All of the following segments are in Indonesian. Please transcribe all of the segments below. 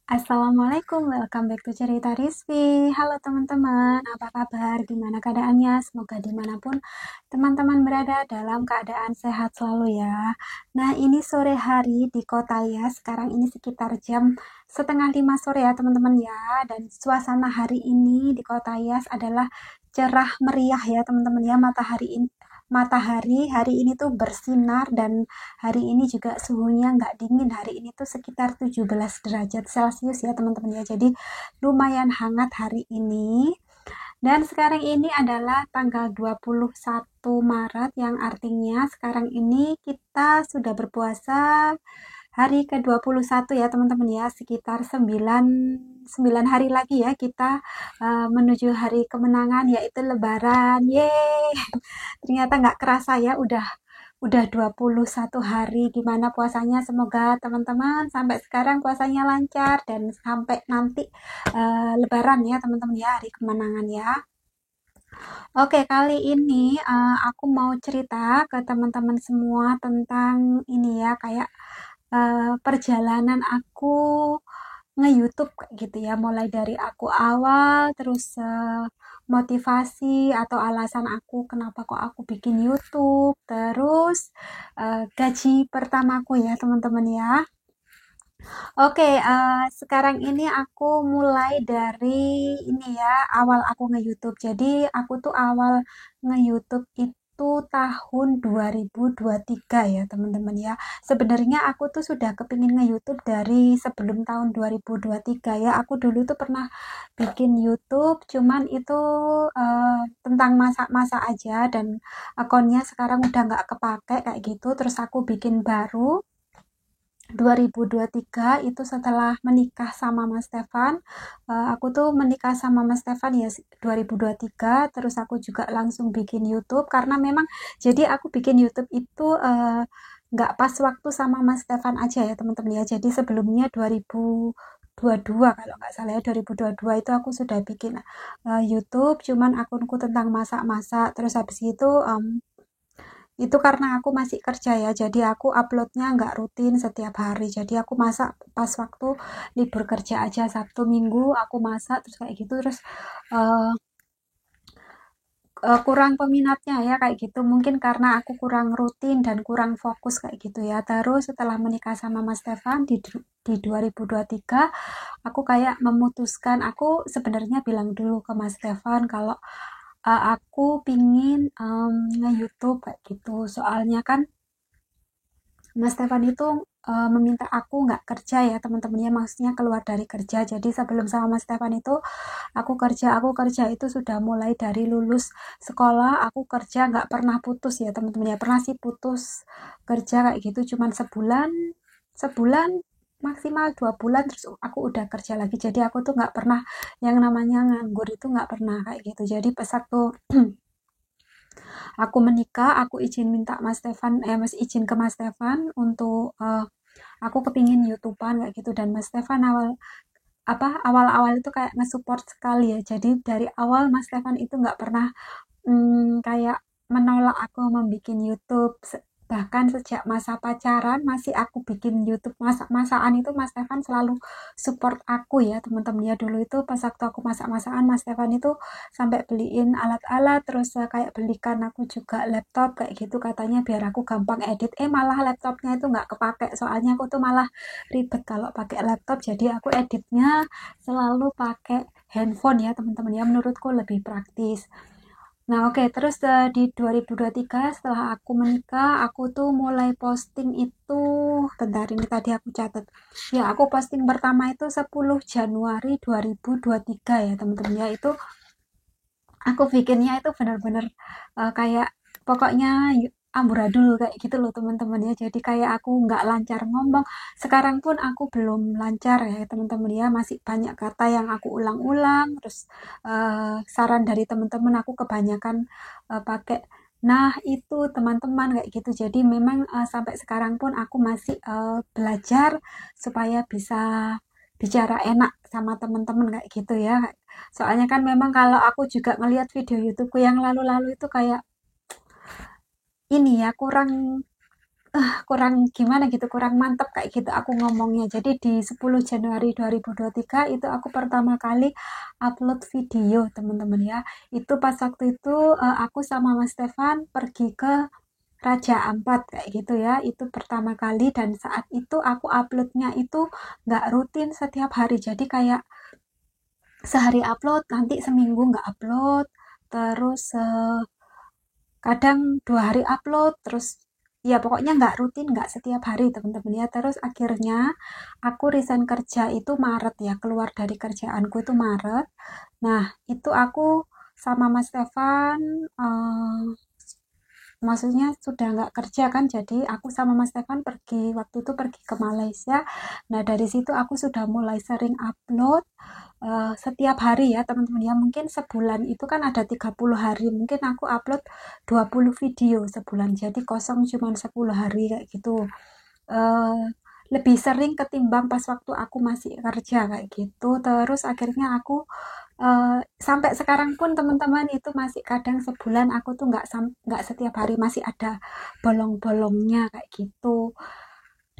Assalamualaikum, welcome back to Cerita Rizky. Halo teman-teman, apa kabar? Gimana keadaannya? Semoga dimanapun teman-teman berada dalam keadaan sehat selalu ya. Nah, ini sore hari di kota ya. Sekarang ini sekitar jam setengah 5 sore ya teman-teman ya. Dan suasana hari ini di kota Yas adalah cerah meriah ya teman-teman ya. Matahari hari ini tuh bersinar dan hari ini juga suhunya nggak dingin. Hari ini tuh sekitar 17 derajat Celcius ya teman-teman ya. Jadi lumayan hangat hari ini. Dan sekarang ini adalah tanggal 21 Maret yang artinya sekarang ini kita sudah berpuasa hari ke-21 ya teman-teman ya. Sekitar 9 hari lagi ya kita menuju hari kemenangan yaitu Lebaran. Yeay! Ternyata nggak kerasa ya udah 21 hari gimana puasanya, semoga teman-teman sampai sekarang puasanya lancar dan sampai nanti Lebaran ya teman-teman ya, hari kemenangan ya. Oke, kali ini aku mau cerita ke teman-teman semua tentang ini ya, kayak perjalanan aku nge-YouTube kayak gitu ya, mulai dari aku awal terus motivasi atau alasan aku kenapa kok aku bikin YouTube, terus gaji pertamaku ya teman-teman ya. Oke, sekarang ini aku mulai dari ini ya, awal aku nge-YouTube. Jadi aku tuh awal nge-YouTube itu tahun 2023 ya teman-teman ya. Sebenarnya aku tuh sudah kepingin nge-YouTube dari sebelum tahun 2023 ya. Aku dulu tuh pernah bikin YouTube, cuman itu tentang masak-masak aja dan akunnya sekarang udah nggak kepake kayak gitu. Terus aku bikin baru 2023 itu setelah menikah sama Mas Stefan. Aku tuh menikah sama Mas Stefan ya 2023, terus aku juga langsung bikin YouTube karena memang jadi aku bikin YouTube itu nggak pas waktu sama Mas Stefan aja ya teman-teman ya. Jadi sebelumnya 2022 kalau nggak salah ya 2022 itu aku sudah bikin YouTube, cuman akunku tentang masak-masak. Terus habis itu karena aku masih kerja ya, jadi aku uploadnya nggak rutin setiap hari. Jadi aku masak pas waktu libur kerja aja, Sabtu Minggu aku masak terus kayak gitu. Terus eh, kurang peminatnya ya kayak gitu. Mungkin karena aku kurang rutin dan kurang fokus kayak gitu ya. Terus setelah menikah sama Mas Stefan di 2023, aku kayak memutuskan, aku sebenarnya bilang dulu ke Mas Stefan kalau aku pingin nge-YouTube kayak gitu. Soalnya kan Mas Stefan itu meminta aku nggak kerja ya teman-temannya, maksudnya keluar dari kerja. Jadi sebelum sama Mas Stefan itu aku kerja itu sudah mulai dari lulus sekolah, aku kerja nggak pernah putus ya teman-teman ya. Pernah sih putus kerja kayak gitu cuman sebulan, sebulan maksimal 2 bulan terus aku udah kerja lagi. Jadi aku tuh nggak pernah yang namanya nganggur, itu nggak pernah kayak gitu. Jadi pas waktu aku menikah, aku izin ke Mas Stefan untuk aku kepingin YouTubean kayak gitu. Dan Mas Stefan awal-awal itu kayak nge-support sekali ya. Jadi dari awal Mas Stefan itu nggak pernah kayak menolak aku membuat YouTube. Bahkan sejak masa pacaran masih aku bikin YouTube masak-masakan, itu Mas Stefan selalu support aku ya teman-teman ya. Dulu itu pas waktu aku masak-masakan, Mas Stefan itu sampai beliin alat-alat, terus kayak belikan aku juga laptop kayak gitu, katanya biar aku gampang edit. Malah laptopnya itu nggak kepake, soalnya aku tuh malah ribet kalau pakai laptop. Jadi aku editnya selalu pakai handphone ya teman-teman ya, menurutku lebih praktis. Nah, oke, terus di 2023 setelah aku menikah, aku tuh mulai posting itu, bentar ini tadi aku catat. Ya, aku posting pertama itu 10 Januari 2023 ya, teman-teman ya. Itu aku bikinnya itu benar-benar kayak pokoknya amburadul kayak gitu loh teman-teman ya. Jadi kayak aku nggak lancar ngomong. Sekarang pun aku belum lancar ya teman-teman ya. Masih banyak kata yang aku ulang-ulang. Terus saran dari teman-teman aku kebanyakan pakai nah itu teman-teman kayak gitu. Jadi memang sampai sekarang pun aku masih belajar supaya bisa bicara enak sama teman-teman kayak gitu ya. Soalnya kan memang kalau aku juga ngelihat video YouTubeku yang lalu-lalu itu kayak ini ya kurang kurang gimana gitu, kurang mantap kayak gitu aku ngomongnya. Jadi di 10 Januari 2023 itu aku pertama kali upload video, teman-teman ya. Itu pas waktu itu aku sama Mas Stefan pergi ke Raja Ampat kayak gitu ya. Itu pertama kali dan saat itu aku uploadnya itu nggak rutin setiap hari. Jadi kayak sehari upload, nanti seminggu nggak upload, terus kadang 2 hari upload, terus ya pokoknya nggak rutin, nggak setiap hari teman-teman ya. Terus akhirnya aku resign kerja itu Maret ya, keluar dari kerjaanku itu Maret. Nah itu aku sama Mas Stefan, maksudnya sudah nggak kerja kan, jadi aku sama Mas Stefan waktu itu pergi ke Malaysia. Nah dari situ aku sudah mulai sering upload setiap hari ya teman-teman ya. Mungkin sebulan itu kan ada 30 hari, mungkin aku upload 20 video sebulan, jadi kosong cuman 10 hari kayak gitu. eh, Lebih sering ketimbang pas waktu aku masih kerja kayak gitu. Terus akhirnya aku sampai sekarang pun teman-teman itu masih kadang sebulan aku tuh nggak setiap hari, masih ada bolong-bolongnya kayak gitu.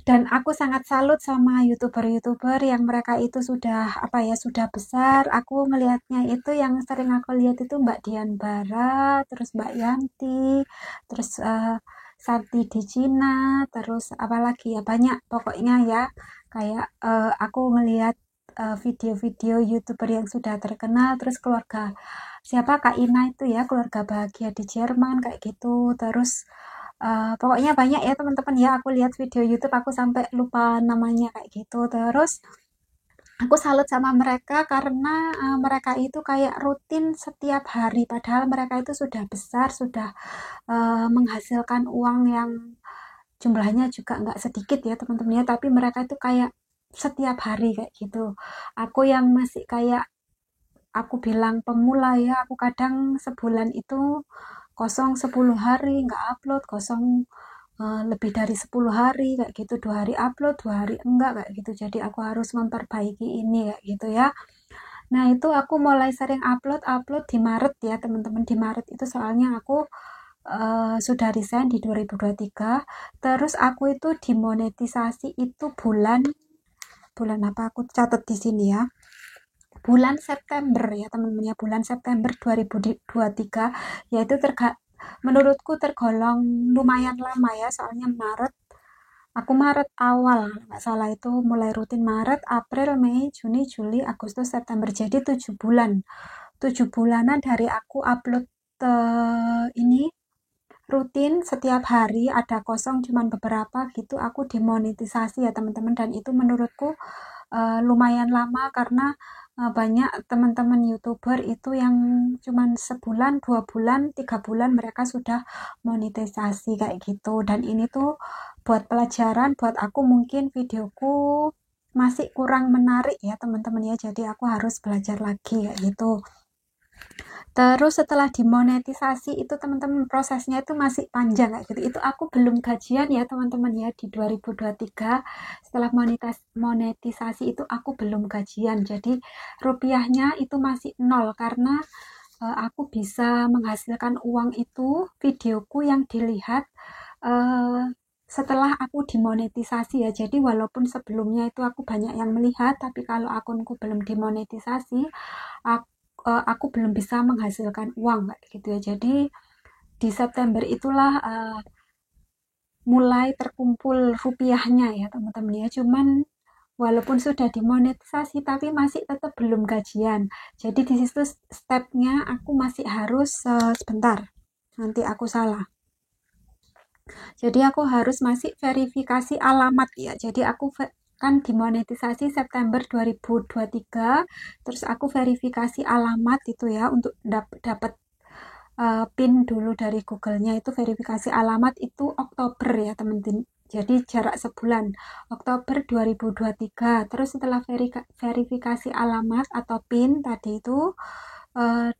Dan aku sangat salut sama youtuber-youtuber yang mereka itu sudah apa ya, sudah besar. Aku ngelihatnya itu yang sering aku lihat itu Mbak Dian Bara, terus Mbak Yanti, terus Santi di Cina, terus apalagi ya banyak pokoknya ya. Kayak aku ngelihat video-video youtuber yang sudah terkenal, terus keluarga siapa Kak Ina itu ya, keluarga bahagia di Jerman kayak gitu. Terus pokoknya banyak ya teman-teman ya, aku lihat video YouTube aku sampai lupa namanya kayak gitu. Terus aku salut sama mereka karena mereka itu kayak rutin setiap hari, padahal mereka itu sudah besar, sudah menghasilkan uang yang jumlahnya juga nggak sedikit ya teman-teman ya, tapi mereka itu kayak setiap hari kayak gitu. Aku yang masih kayak, aku bilang pemula ya, aku kadang sebulan itu kosong 10 hari nggak upload, kosong lebih dari 10 hari kayak gitu, 2 hari upload, 2 hari enggak kayak gitu. Jadi aku harus memperbaiki ini kayak gitu ya. Nah itu aku mulai sering upload di Maret ya teman-teman. Di Maret itu soalnya aku sudah resign di 2023. Terus aku itu dimonetisasi itu bulan bulan apa, aku catat di sini ya, bulan September ya teman-teman ya, bulan September 2023, yaitu menurutku tergolong lumayan lama ya, soalnya aku Maret awal nggak salah itu mulai rutin, Maret, April, Mei, Juni, Juli, Agustus, September, jadi 7 bulan. 7 bulanan dari aku upload ini rutin setiap hari, ada kosong cuman beberapa gitu, aku dimonetisasi ya teman-teman. Dan itu menurutku lumayan lama karena banyak teman-teman youtuber itu yang cuman sebulan, 2 bulan, 3 bulan mereka sudah monetisasi kayak gitu. Dan ini tuh buat pelajaran buat aku, mungkin videoku masih kurang menarik ya teman-teman ya, jadi aku harus belajar lagi kayak gitu. Terus setelah dimonetisasi itu teman-teman prosesnya itu masih panjang kayak gitu. Itu aku belum gajian ya teman-teman ya di 2023. Setelah monetisasi itu aku belum gajian. Jadi rupiahnya itu masih nol karena aku bisa menghasilkan uang itu, videoku yang dilihat eh, setelah aku dimonetisasi ya. Jadi walaupun sebelumnya itu aku banyak yang melihat, tapi kalau akunku belum dimonetisasi, aku belum bisa menghasilkan uang kayak gitu ya. Jadi di September itulah mulai terkumpul rupiahnya ya teman-teman ya. Cuman walaupun sudah dimonetisasi tapi masih tetap belum gajian. Jadi di situ stepnya aku masih harus sebentar, nanti aku salah. Jadi aku harus masih verifikasi alamat ya. Jadi aku kan dimonetisasi September 2023, terus aku verifikasi alamat itu ya untuk dapat PIN dulu dari Google-nya. Itu verifikasi alamat itu Oktober ya teman-teman. Jadi jarak sebulan, Oktober 2023. Terus setelah verifikasi alamat atau PIN tadi itu eh,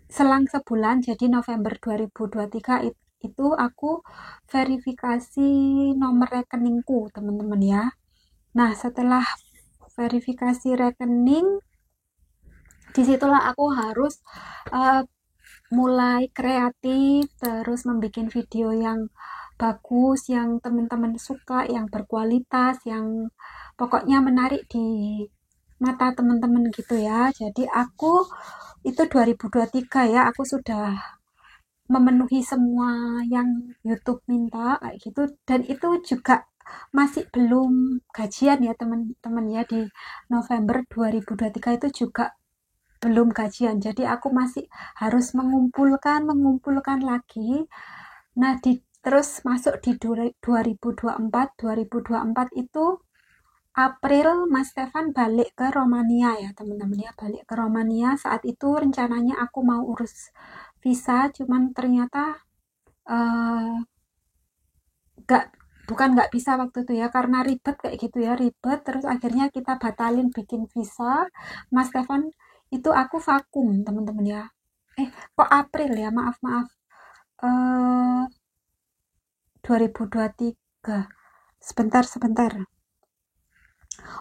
selang sebulan, jadi November 2023 itu aku verifikasi nomor rekeningku teman-teman ya. Nah setelah verifikasi rekening, disitulah aku harus mulai kreatif, terus membuat video yang bagus, yang teman-teman suka, yang berkualitas, yang pokoknya menarik di mata teman-teman gitu ya. Jadi aku itu 2023 ya, aku sudah memenuhi semua yang YouTube minta kayak gitu, dan itu juga masih belum gajian ya teman-teman ya. Di November 2023 itu juga belum gajian, jadi aku masih harus mengumpulkan lagi. Nah, terus masuk di 2024 itu April Mas Stefan balik ke Romania ya teman-teman ya, balik ke Romania. Saat itu rencananya aku mau urus visa, cuman ternyata eh, nggak bukan nggak bisa waktu itu ya, karena ribet kayak gitu ya, ribet. Terus akhirnya kita batalin bikin visa. Mas Stefan itu aku vakum teman-teman ya. Kok April ya, maaf maaf. eh 2023, sebentar.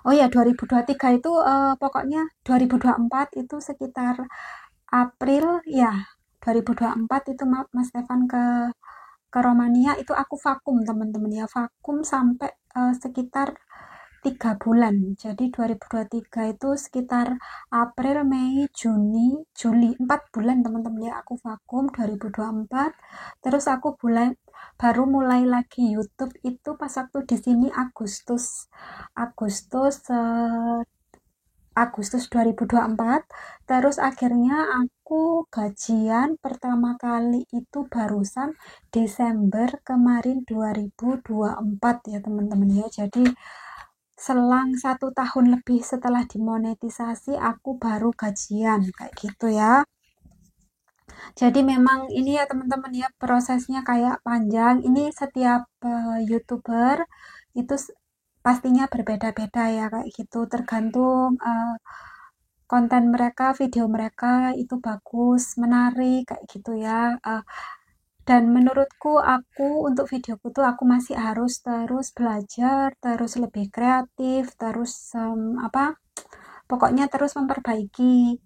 Oh ya, 2023 itu pokoknya 2024 itu sekitar April ya. 2024 itu Mas Stefan ke Romania, itu aku vakum teman-teman ya, vakum sampai sekitar 3 bulan. Jadi 2023 itu sekitar April, Mei, Juni, Juli, 4 bulan teman-teman ya, aku vakum 2024. Terus aku baru mulai lagi YouTube itu pas waktu di sini Agustus eh, Agustus 2024. Terus akhirnya aku gajian pertama kali itu barusan Desember kemarin 2024 ya teman-teman ya. Jadi selang 1 tahun lebih setelah dimonetisasi aku baru gajian kayak gitu ya. Jadi memang ini ya teman-teman ya, prosesnya kayak panjang. Ini setiap YouTuber itu pastinya berbeda-beda ya kayak gitu, tergantung konten mereka, video mereka itu bagus, menarik kayak gitu ya. Dan menurutku, aku untuk videoku tuh aku masih harus terus belajar, terus lebih kreatif, terus pokoknya terus memperbaiki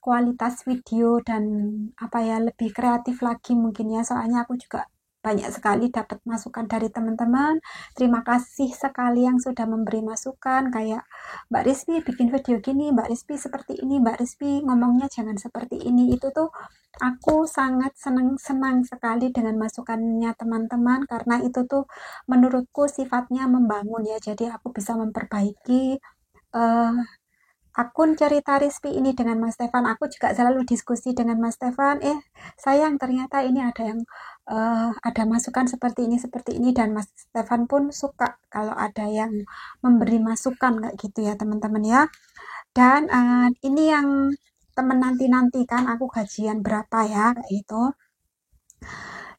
kualitas video dan apa ya, lebih kreatif lagi mungkin ya. Soalnya aku juga banyak sekali dapat masukan dari teman-teman. Terima kasih sekali yang sudah memberi masukan, kayak Mbak Rizky bikin video gini, Mbak Rizky seperti ini, Mbak Rizky ngomongnya jangan seperti ini. Itu tuh aku sangat senang sekali dengan masukannya teman-teman, karena itu tuh menurutku sifatnya membangun ya. Jadi aku bisa memperbaiki eh, akun cerita Rizky ini dengan Mas Stefan. Aku juga selalu diskusi dengan Mas Stefan, sayang ternyata ini ada yang ada masukan seperti ini, dan Mas Stefan pun suka kalau ada yang memberi masukan kayak gitu ya teman-teman ya. Dan ini yang temen nanti kan aku gajian berapa ya kayak gitu.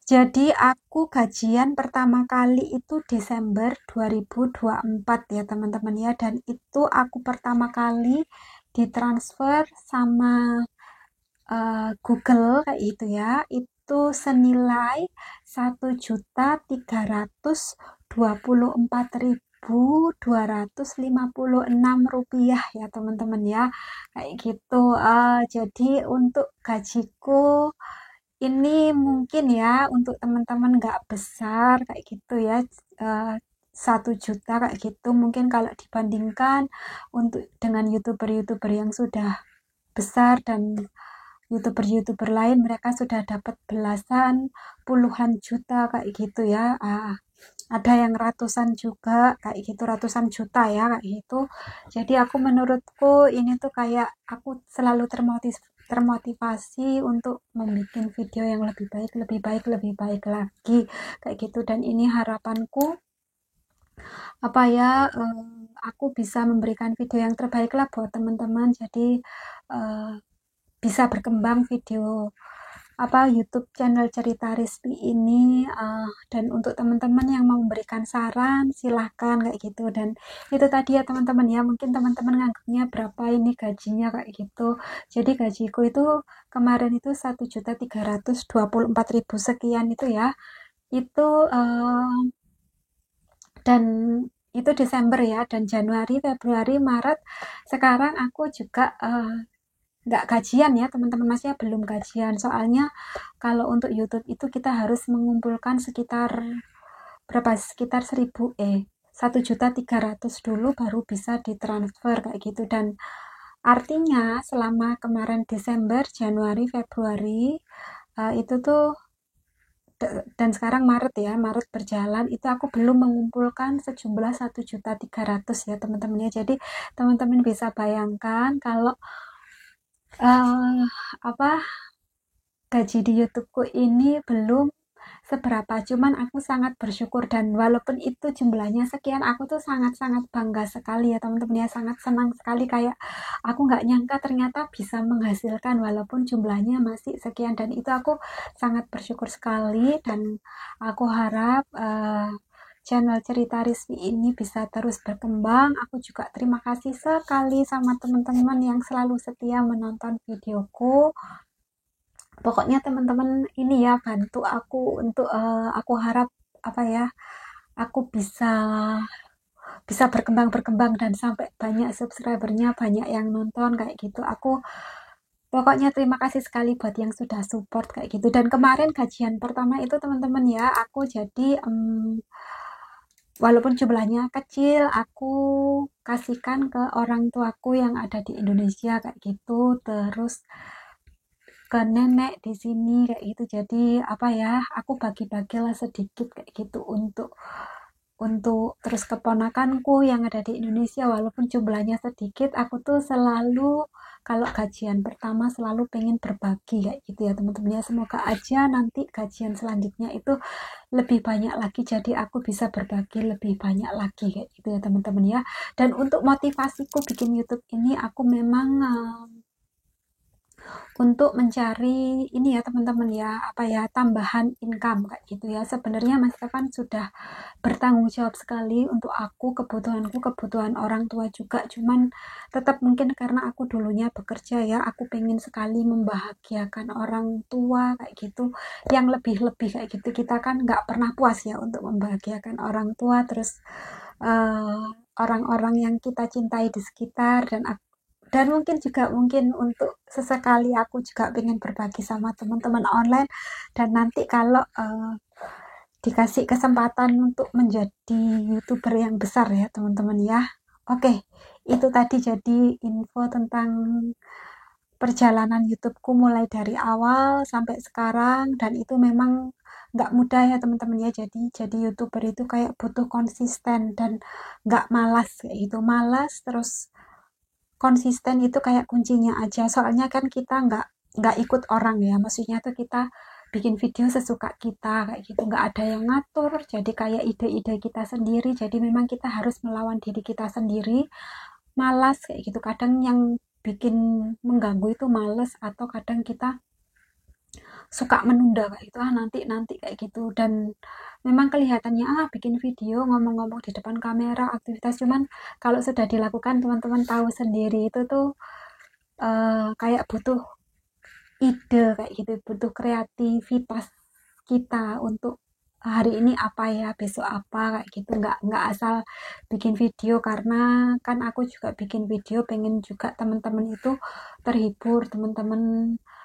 Jadi aku gajian pertama kali itu Desember 2024 ya teman-teman ya, dan itu aku pertama kali ditransfer sama Google kayak gitu ya, itu senilai 1.324.256 rupiah ya teman-teman ya, kayak gitu. Jadi untuk gajiku ini mungkin ya untuk teman-teman nggak besar kayak gitu ya, 1 juta kayak gitu. Mungkin kalau dibandingkan untuk dengan youtuber-youtuber yang sudah besar dan youtuber-youtuber lain, mereka sudah dapat belasan, puluhan juta kayak gitu ya. Ada yang ratusan juga kayak gitu, ratusan juta ya kayak gitu. Jadi menurutku ini tuh kayak aku selalu termotivasi untuk membuat video yang lebih baik lagi kayak gitu. Dan ini harapanku apa ya, aku bisa memberikan video yang terbaik lah buat teman-teman. Jadi bisa berkembang video YouTube channel cerita Rizky ini. Dan untuk teman-teman yang mau memberikan saran silahkan kayak gitu. Dan itu tadi ya teman-teman ya, mungkin teman-teman nganggapnya berapa ini gajinya kayak gitu. Jadi gajiku itu kemarin itu 1.324.000 sekian itu ya, itu dan itu Desember ya. Dan Januari, Februari, Maret sekarang aku juga nggak gajian ya teman-teman, masnya belum gajian. Soalnya kalau untuk YouTube itu kita harus mengumpulkan sekitar berapa, sekitar 1.300.000 dulu baru bisa ditransfer kayak gitu. Dan artinya selama kemarin Desember, Januari, Februari itu tuh dan sekarang Maret ya, Maret berjalan, itu aku belum mengumpulkan sejumlah 1.300.000 ya teman-teman ya. Jadi teman-teman bisa bayangkan kalau eh, apa gaji di YouTubeku ini belum seberapa, cuman aku sangat bersyukur, dan walaupun itu jumlahnya sekian, aku tuh sangat-sangat bangga sekali ya teman-teman ya, sangat senang sekali, kayak aku nggak nyangka ternyata bisa menghasilkan walaupun jumlahnya masih sekian, dan itu aku sangat bersyukur sekali. Dan aku harap channel Cerita Rizky ini bisa terus berkembang. Aku juga terima kasih sekali sama teman-teman yang selalu setia menonton videoku. Pokoknya teman-teman ini ya bantu aku untuk aku harap apa ya, aku bisa bisa berkembang dan sampai banyak subscribernya, banyak yang nonton kayak gitu. Aku pokoknya terima kasih sekali buat yang sudah support kayak gitu. Dan kemarin gajian pertama itu teman-teman ya, aku jadi walaupun jumlahnya kecil, aku kasihkan ke orang tuaku yang ada di Indonesia kayak gitu. Terus ke nenek di sini kayak gitu. Jadi apa ya, aku bagi-bagilah sedikit kayak gitu untuk terus keponakanku yang ada di Indonesia, walaupun jumlahnya sedikit, aku tuh selalu kalau gajian pertama selalu pengen berbagi kayak gitu ya teman-teman ya. Semoga aja nanti gajian selanjutnya itu lebih banyak lagi, jadi aku bisa berbagi lebih banyak lagi kayak gitu ya teman-teman ya. Dan untuk motivasiku bikin YouTube ini, aku memang untuk mencari ini ya teman-teman ya, apa ya, tambahan income kayak gitu ya. Sebenarnya Mas Stefan sudah bertanggung jawab sekali untuk aku, kebutuhanku, kebutuhan orang tua juga, cuman tetap mungkin karena aku dulunya bekerja ya, aku pengen sekali membahagiakan orang tua kayak gitu, yang lebih-lebih kayak gitu. Kita kan nggak pernah puas ya untuk membahagiakan orang tua, terus eh, orang-orang yang kita cintai di sekitar, dan mungkin juga mungkin untuk sesekali aku juga pengen berbagi sama teman-teman online. Dan nanti kalau dikasih kesempatan untuk menjadi YouTuber yang besar ya teman-teman ya. Oke, itu tadi jadi info tentang perjalanan YouTubeku mulai dari awal sampai sekarang, dan itu memang nggak mudah ya teman-teman ya. Jadi YouTuber itu kayak butuh konsisten dan nggak malas kayak gitu. Malas terus konsisten itu kayak kuncinya aja, soalnya kan kita nggak ikut orang ya, maksudnya tuh kita bikin video sesuka kita kayak gitu, nggak ada yang ngatur, jadi kayak ide-ide kita sendiri, jadi memang kita harus melawan diri kita sendiri. Malas kayak gitu, kadang yang bikin mengganggu itu males, atau kadang kita suka menunda kayak gitu, nanti nanti kayak gitu. Dan memang kelihatannya bikin video, ngomong-ngomong di depan kamera, aktivitas, cuman kalau sudah dilakukan teman-teman tahu sendiri itu tuh kayak butuh ide kayak gitu, butuh kreativitas kita untuk hari ini apa ya, besok apa kayak gitu. Nggak asal bikin video, karena kan aku juga bikin video pengen juga teman-teman itu terhibur, teman-teman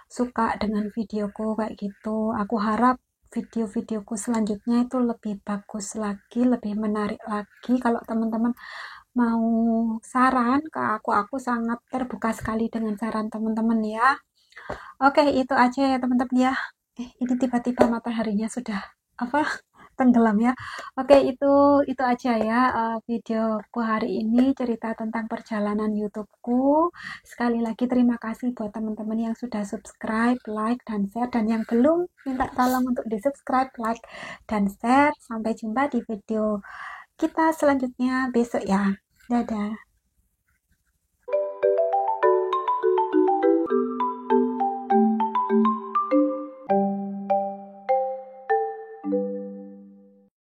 suka dengan videoku kayak gitu. Aku harap video-videoku selanjutnya itu lebih bagus lagi, lebih menarik lagi. Kalau teman-teman mau saran ke aku sangat terbuka sekali dengan saran teman-teman ya. Oke, itu aja ya teman-teman ya. Ini tiba-tiba mataharinya sudah apa tenggelam ya. Oke, itu aja ya videoku hari ini, cerita tentang perjalanan YouTubeku. Sekali lagi terima kasih buat teman-teman yang sudah subscribe, like, dan share, dan yang belum minta tolong untuk di-subscribe, like, dan share. Sampai jumpa di video kita selanjutnya besok ya. Dadah.